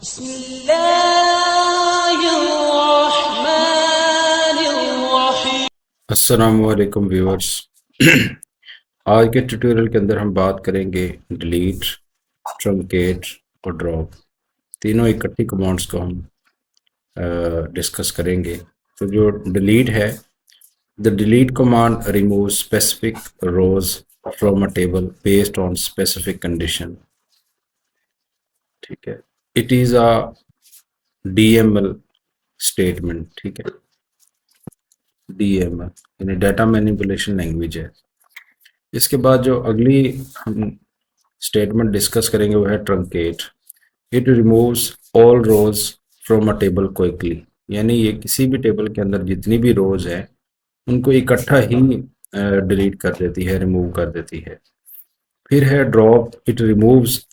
बिस्मिल्लाहिर्रहमानिर्रहीम। अस्सलामुअलैकुम व्यूअर्स। आज के ट्यूटोरियल के अंदर हम बात करेंगे डिलीट, ट्रंकेट और ड्रॉप, तीनों इकट्ठी कमांड्स को हम डिस्कस करेंगे। तो जो डिलीट है, the delete command remove specific rows from a table based on specific condition. ठीक है, it is a DML statement. ठीक है, डीएमएल यानी डाटा मैनिपुलेशन लैंग्वेज है। इसके बाद जो अगली हम स्टेटमेंट डिस्कस करेंगे वो है truncate. It removes all rows from a table quickly, यानी ये किसी भी टेबल के अंदर जितनी भी रोज है उनको इकट्ठा ही डिलीट कर देती है, रिमूव कर देती है। फिर है drop. It removes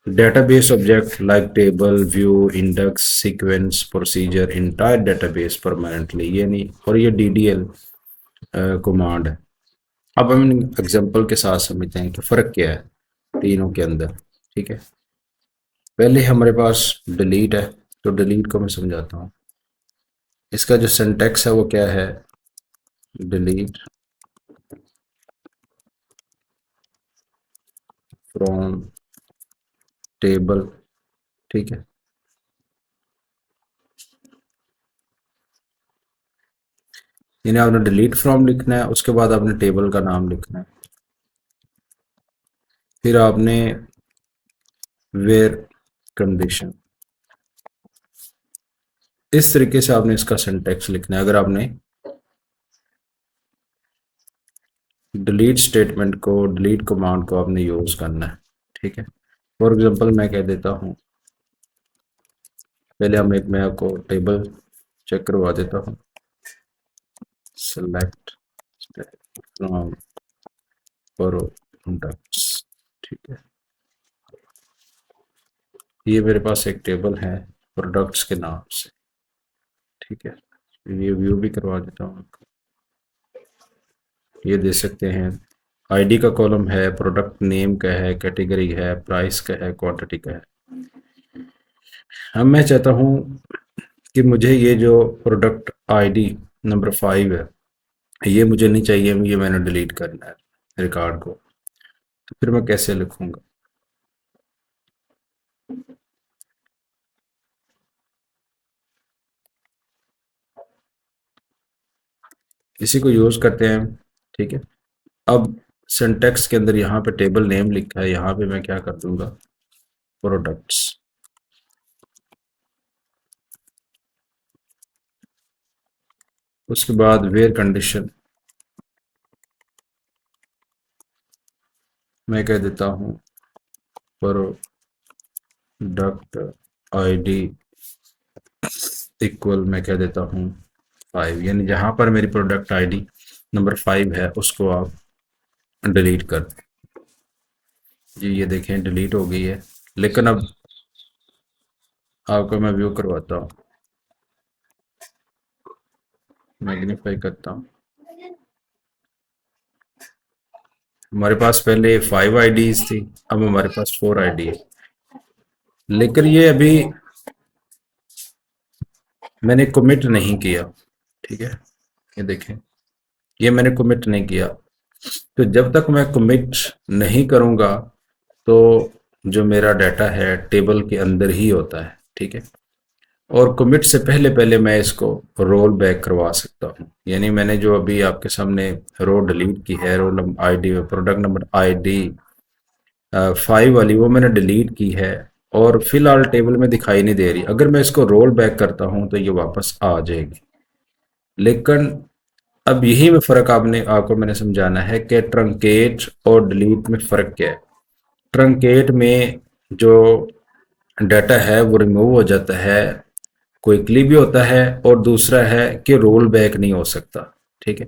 database object like table, view, index, sequence, procedure, entire database permanently, यानी और ये डीडीएल कमांड है। अब हम एग्जांपल के साथ समझते हैं कि फ़र्क क्या है तीनों के अंदर। ठीक है, पहले हमारे पास डिलीट है, तो डिलीट को मैं समझाता हूँ। इसका जो सिंटैक्स है वो क्या है, डिलीट फ्रॉम टेबल। ठीक है, यानी आपने डिलीट फ्रॉम लिखना है, उसके बाद आपने टेबल का नाम लिखना है, फिर आपने वेयर कंडीशन। इस तरीके से आपने इसका सिंटैक्स लिखना है अगर आपने डिलीट स्टेटमेंट को, डिलीट कमांड को आपने यूज़ करना है। ठीक है, फॉर एग्जांपल मैं कह देता हूँ, पहले हम एक मैं आपको टेबल चेक करवा देता हूँ। Select from products. ठीक है, ये मेरे पास एक टेबल है प्रोडक्ट्स के नाम से। ठीक है, ये व्यू भी करवा देता हूँ आपको। ये दे सकते हैं, आईडी का कॉलम है, प्रोडक्ट नेम का है, कैटेगरी है, प्राइस का है, क्वांटिटी का है। अब मैं चाहता हूँ कि मुझे ये जो प्रोडक्ट आईडी नंबर 5 है ये मुझे नहीं चाहिए, ये मैंने डिलीट करना है रिकॉर्ड को। तो फिर मैं कैसे लिखूंगा, इसी को यूज़ करते हैं। ठीक है, अब सिंटेक्स के अंदर यहाँ पे टेबल नेम लिखा है, यहाँ पे मैं क्या कर दूंगा, प्रोडक्ट्स। उसके बाद वेयर कंडीशन मैं कह देता हूँ प्रोडक्ट आईडी इक्वल, मैं कह देता हूँ 5, यानी जहाँ पर मेरी प्रोडक्ट आईडी नंबर 5 है उसको आप डिलीट कर दें। जी ये देखें डिलीट हो गई है, लेकिन अब आपको मैं व्यू करवाता हूँ, मैग्नीफाई करता हूँ। हमारे पास पहले 5 आईडीज थी, अब हमारे पास 4 आईडी है, लेकिन ये अभी मैंने कमिट नहीं किया। ठीक है, ये देखें, ये मैंने कमिट नहीं किया। तो जब तक मैं कमिट नहीं करूँगा तो जो मेरा डाटा है टेबल के अंदर ही होता है। ठीक है, और कमिट से पहले पहले मैं इसको रोल बैक करवा सकता हूँ, यानी मैंने जो अभी आपके सामने रो डिलीट की है, roll number ID, product number ID 5 वाली, वो मैंने डिलीट की है और फिलहाल टेबल में दिखाई नहीं दे रही। अगर मैं इसको रोल बैक करता हूँ तो ये वापस आ जाएगी। लेकिन अब यही में फ़र्क आपको मैंने समझाना है कि ट्रंकेट और डिलीट में फ़र्क क्या है। ट्रंकेट में जो डाटा है वो रिमूव हो जाता है, क्विकली भी होता है, और दूसरा है कि रोल बैक नहीं हो सकता। ठीक है,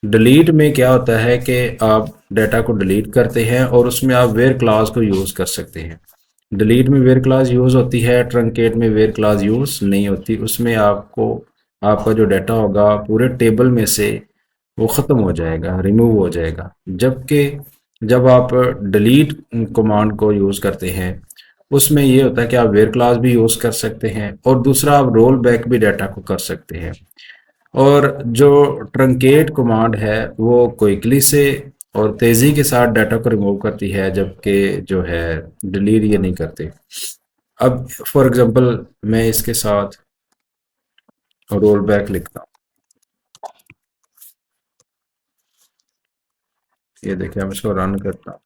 डिलीट में क्या होता है कि आप डाटा को डिलीट करते हैं और उसमें आप वेयर क्लास को यूज़ कर सकते हैं। डिलीट में वेयर क्लास यूज़ होती है, ट्रंकेट में वेयर क्लास यूज़ नहीं होती। उसमें आपको आपका जो डाटा होगा पूरे टेबल में से वो ख़त्म हो जाएगा, रिमूव हो जाएगा। जबकि जब आप डिलीट कमांड को यूज़ करते हैं उसमें ये होता है कि आप वेयर क्लास भी यूज कर सकते हैं और दूसरा आप रोल बैक भी डाटा को कर सकते हैं। और जो ट्रंकेट कमांड है वो क्विकली से और तेजी के साथ डाटा को रिमूव करती है, जबकि जो है डिलीट ये नहीं करते। अब फॉर एग्जांपल मैं इसके साथ रोल बैक लिखता हूँ, ये देखिए हम इसको रन करता हूँ।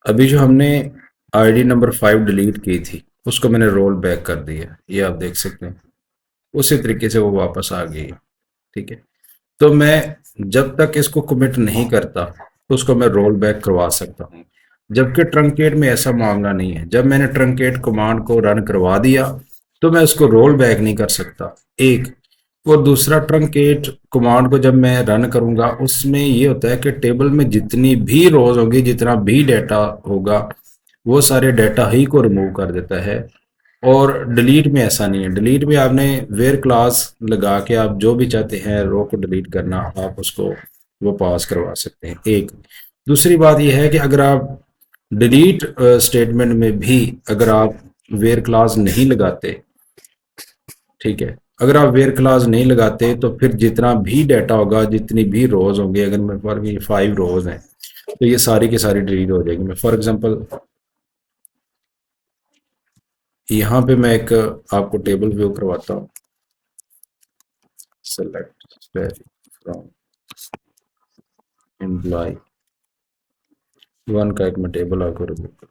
अभी जो हमने आईडी नंबर 5 डिलीट की थी उसको मैंने रोल बैक कर दिया, ये आप देख सकते हैं। उसी तरीके से वो वापस आ गई है। ठीक है, तो मैं जब तक इसको कमिट नहीं करता तो उसको मैं रोल बैक करवा सकता हूँ, जबकि ट्रंकेट में ऐसा मामला नहीं है। जब मैंने ट्रंकेट कमांड को रन करवा दिया तो मैं उसको रोल बैक नहीं कर सकता, एक। और दूसरा, ट्रंकेट कमांड को जब मैं रन करूंगा उसमें ये होता है कि टेबल में जितनी भी रोज होगी, जितना भी डाटा होगा, वो सारे डाटा ही को रिमूव कर देता है। और डिलीट में ऐसा नहीं है। डिलीट में आपने वेयर क्लास लगा के आप जो भी चाहते हैं रो को डिलीट करना, आप उसको वो पास करवा सकते हैं, एक। दूसरी बात यह है कि अगर आप डिलीट स्टेटमेंट में भी अगर आप वेयर क्लास नहीं लगाते, ठीक है, अगर आप वेयर क्लास नहीं लगाते तो फिर जितना भी डाटा होगा, जितनी भी रोज होंगी, अगर मेरे पास ये 5 रोज हैं तो ये सारी की सारी डिलीट हो जाएगी। मैं फॉर एग्जांपल यहाँ पे मैं एक आपको टेबल व्यू करवाता हूँ। सेलेक्ट फ्रॉम एम्प्लॉय 1 का एक मैं टेबल आपको रिव्यू कर,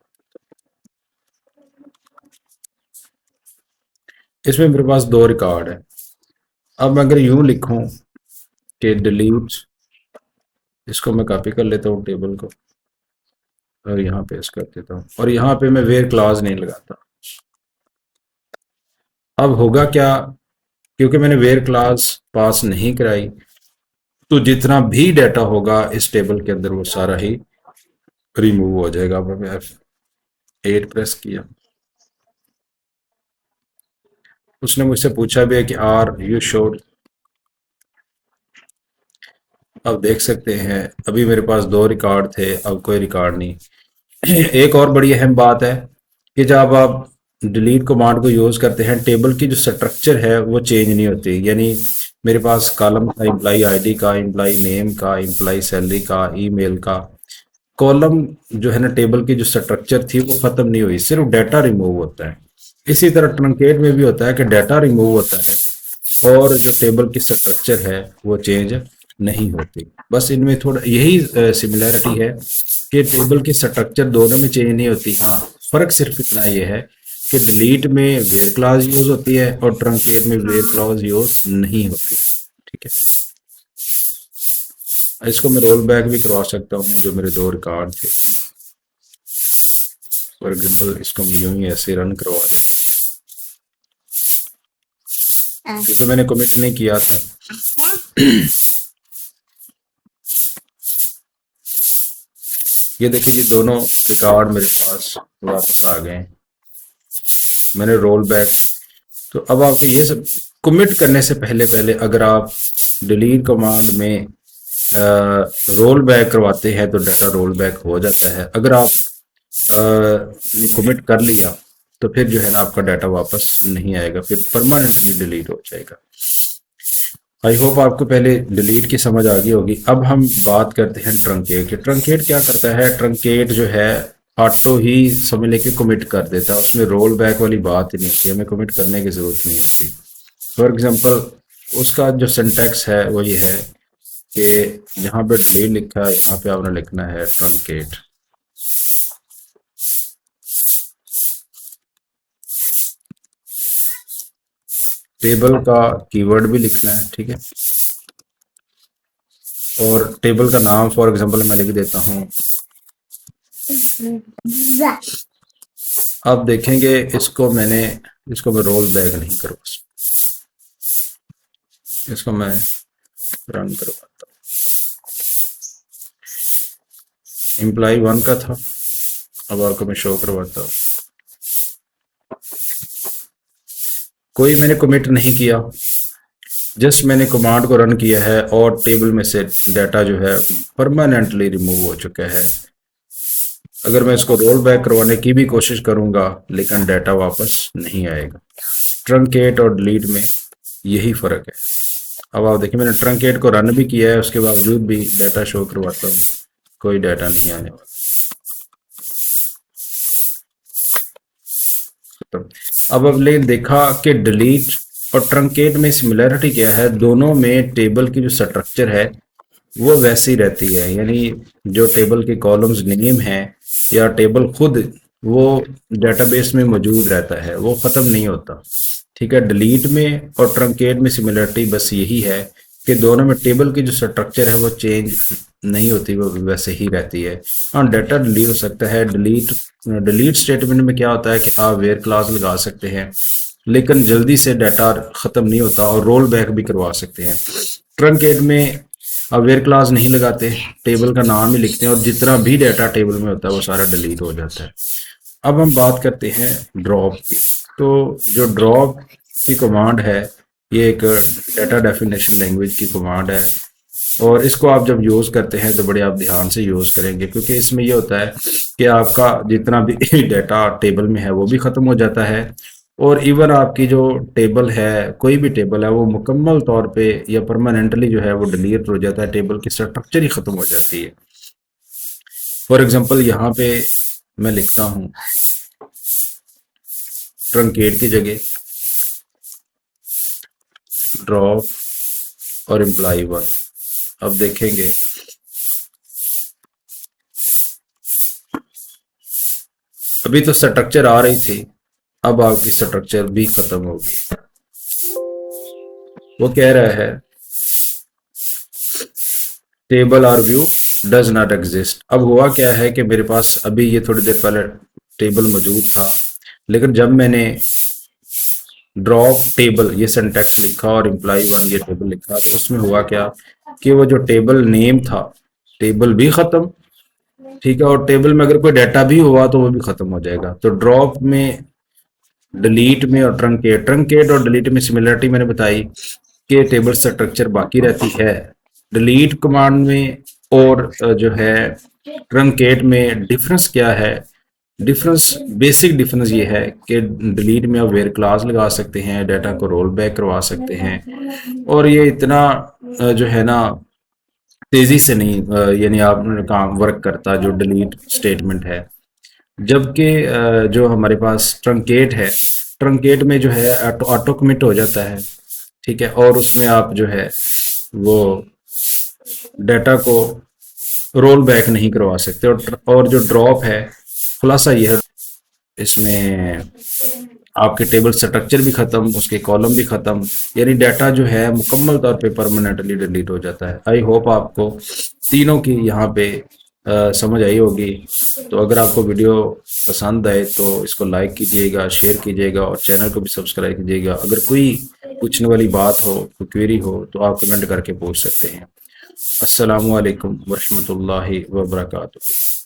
इसमें मेरे पास 2 रिकॉर्ड है। अब मैं अगर यूं लिखूं कि डिलीट, इसको मैं कॉपी कर लेता हूँ टेबल को और यहाँ पेस्ट कर देता हूँ, और यहाँ पे मैं वेयर क्लास नहीं लगाता। अब होगा क्या, क्योंकि मैंने वेयर क्लास पास नहीं कराई, तो जितना भी डाटा होगा इस टेबल के अंदर वो सारा ही रिमूव हो जाएगा। अब मैं F8 प्रेस किया, उसने मुझसे पूछा भी है कि आर यू श्योर। अब देख सकते हैं अभी मेरे पास 2 रिकॉर्ड थे, अब कोई रिकॉर्ड नहीं। एक और बड़ी अहम बात है कि जब आप डिलीट कमांड को यूज करते हैं, टेबल की जो स्ट्रक्चर है वो चेंज नहीं होती। यानी मेरे पास कॉलम था एम्प्लॉय आईडी का, एम्प्लॉय नेम का, एम्प्लॉय सैलरी का, ईमेल का। कॉलम जो है ना, टेबल की जो स्ट्रक्चर थी वो खत्म नहीं हुई, सिर्फ डाटा रिमूव होता है। इसी तरह ट्रंकेट में भी होता है कि डाटा रिमूव होता है और जो टेबल की स्ट्रक्चर है वो चेंज नहीं होती। बस इनमें थोड़ा यही सिमिलैरिटी है कि टेबल की स्ट्रक्चर दोनों में चेंज नहीं होती। हाँ, फर्क सिर्फ इतना ये है कि डिलीट में वेयर क्लॉज यूज होती है और ट्रंकेट में वेयर क्लॉज यूज नहीं होती। ठीक है, इसको मैं रोल बैक भी करवा सकता हूँ जो मेरे 2 रिकॉर्ड थे। फॉर एग्जाम्पल इसको मैं यूं ही ऐसे रन करवा देता हूँ क्योंकि मैंने कमिट नहीं किया था। ये देखिए, ये दोनों रिकॉर्ड मेरे पास वापस आ गए। मैंने रोल बैक, तो अब आपको ये सब कमिट करने से पहले पहले अगर आप डिलीट कमांड में रोल बैक करवाते हैं तो डाटा रोल बैक हो जाता है। अगर आप कमिट कर लिया तो फिर जो है ना आपका डाटा वापस नहीं आएगा, फिर परमानेंटली डिलीट हो जाएगा। आई होप आपको पहले डिलीट की समझ आ गई होगी। अब हम बात करते हैं ट्रंकेट की। ट्रंकेट क्या करता है? ट्रंकेट जो है ऑटो ही समझ लेके कमिट कर देता है, उसमें रोल बैक वाली बात ही नहीं होती, हमें कमिट करने की ज़रूरत नहीं होती। फॉर एग्जांपल उसका जो सिंटैक्स है वो ये है कि यहाँ पे डिलीट लिखा है, यहाँ पे आपने लिखना है ट्रंकेट। टेबल का कीवर्ड भी लिखना है, ठीक है। और टेबल का नाम फॉर एग्जांपल मैं लिख देता हूँ। आप देखेंगे इसको मैं रोल बैक नहीं करवा, इसको मैं रन करवाता हूँ। एम्प्लॉय 1 का था, अब आपको मैं शो करवाता हूँ। कोई मैंने कमिट नहीं किया, जस्ट मैंने कमांड को रन किया है और टेबल में से डाटा जो है परमानेंटली रिमूव हो चुका है। अगर मैं इसको रोल बैक करवाने की भी कोशिश करूंगा लेकिन डाटा वापस नहीं आएगा। ट्रंकेट और डिलीट में यही फ़र्क है। अब आप देखिए मैंने ट्रंकेट को रन भी किया है, उसके बावजूद भी डाटा शो करवाता हूँ, कोई डाटा नहीं आने वाला। अब हमने देखा कि डिलीट और ट्रंकेट में सिमिलरिटी क्या है, दोनों में टेबल की जो स्ट्रक्चर है वो वैसी रहती है, यानी जो टेबल के कॉलम्स नेम है या टेबल खुद वो डेटाबेस में मौजूद रहता है, वो ख़त्म नहीं होता। ठीक है, डिलीट में और ट्रंकेट में सिमिलरिटी बस यही है कि दोनों में टेबल की जो स्ट्रक्चर है वो चेंज नहीं होती, वो वैसे ही रहती है। हाँ, डाटा डिलीट हो सकता है। डिलीट स्टेटमेंट में क्या होता है कि आप वेयर क्लास लगा सकते हैं लेकिन जल्दी से डाटा ख़त्म नहीं होता और रोल बैक भी करवा सकते हैं। ट्रंकेट में अब वेयर क्लास नहीं लगाते, टेबल का नाम ही लिखते हैं और जितना भी डाटा टेबल में होता है वो सारा डिलीट हो जाता है। अब हम बात करते हैं ड्रॉप की। तो जो ड्रॉप की कमांड है ये एक डाटा डेफिनेशन लैंग्वेज की कमांड है और इसको आप जब यूज़ करते हैं तो बड़े आप ध्यान से यूज़ करेंगे, क्योंकि इसमें ये होता है कि आपका जितना भी डाटा टेबल में है वो भी ख़त्म हो जाता है और इवन आपकी जो टेबल है, कोई भी टेबल है, वो मुकम्मल तौर पे या परमानेंटली जो है वो डिलीट हो जाता है, टेबल की स्ट्रक्चर ही ख़त्म हो जाती है। फॉर एग्जांपल यहाँ पे मैं लिखता हूँ ट्रंकेट की जगह ड्रॉप और एम्प्लॉय वन। अब देखेंगे अभी तो स्ट्रक्चर आ रही थी, अब आपकी स्ट्रक्चर भी खत्म होगी। वो कह रहा है टेबल और व्यू डज नॉट एग्जिस्ट। अब हुआ क्या है कि मेरे पास अभी ये थोड़ी देर पहले टेबल मौजूद था, लेकिन जब मैंने ड्रॉप टेबल ये सिंटैक्स लिखा और एम्प्लॉय वन ये टेबल लिखा तो उसमें हुआ क्या कि वो जो टेबल नेम था टेबल भी खत्म, ठीक है, और टेबल में अगर कोई डाटा भी हुआ तो वो भी खत्म हो जाएगा। तो ड्रॉप में, डिलीट में और ट्रंकेट और डिलीट में सिमिलरिटी मैंने बताई कि टेबल स्ट्रक्चर बाकी रहती है। डिलीट कमांड में और जो है ट्रंकेट में डिफरेंस क्या है? डिफरेंस, बेसिक डिफरेंस ये है कि डिलीट में आप वेयर क्लास लगा सकते हैं, डाटा को रोल बैक करवा सकते हैं और ये इतना जो है ना तेजी से नहीं यानी आप काम वर्क करता जो डिलीट स्टेटमेंट है। जबकि जो हमारे पास ट्रंकेट है, ट्रंकेट में जो है ऑटो कमिट हो जाता है, ठीक है, और उसमें आप जो है वो डाटा को रोल बैक नहीं करवा सकते। और जो ड्रॉप है, खुलासा ये है इसमें आपके टेबल स्ट्रक्चर भी खत्म, उसके कॉलम भी खत्म, यानी डाटा जो है मुकम्मल तौर पे परमानेंटली डिलीट हो जाता है। आई होप आपको तीनों की यहाँ पे समझ आई होगी। तो अगर आपको वीडियो पसंद आए तो इसको लाइक कीजिएगा, शेयर कीजिएगा और चैनल को भी सब्सक्राइब कीजिएगा। अगर कोई पूछने वाली बात हो, कोई क्वेरी हो तो आप कमेंट करके पूछ सकते हैं। अस्सलामु अलैकुम वरहमतुल्लाहि वबरकातुहू।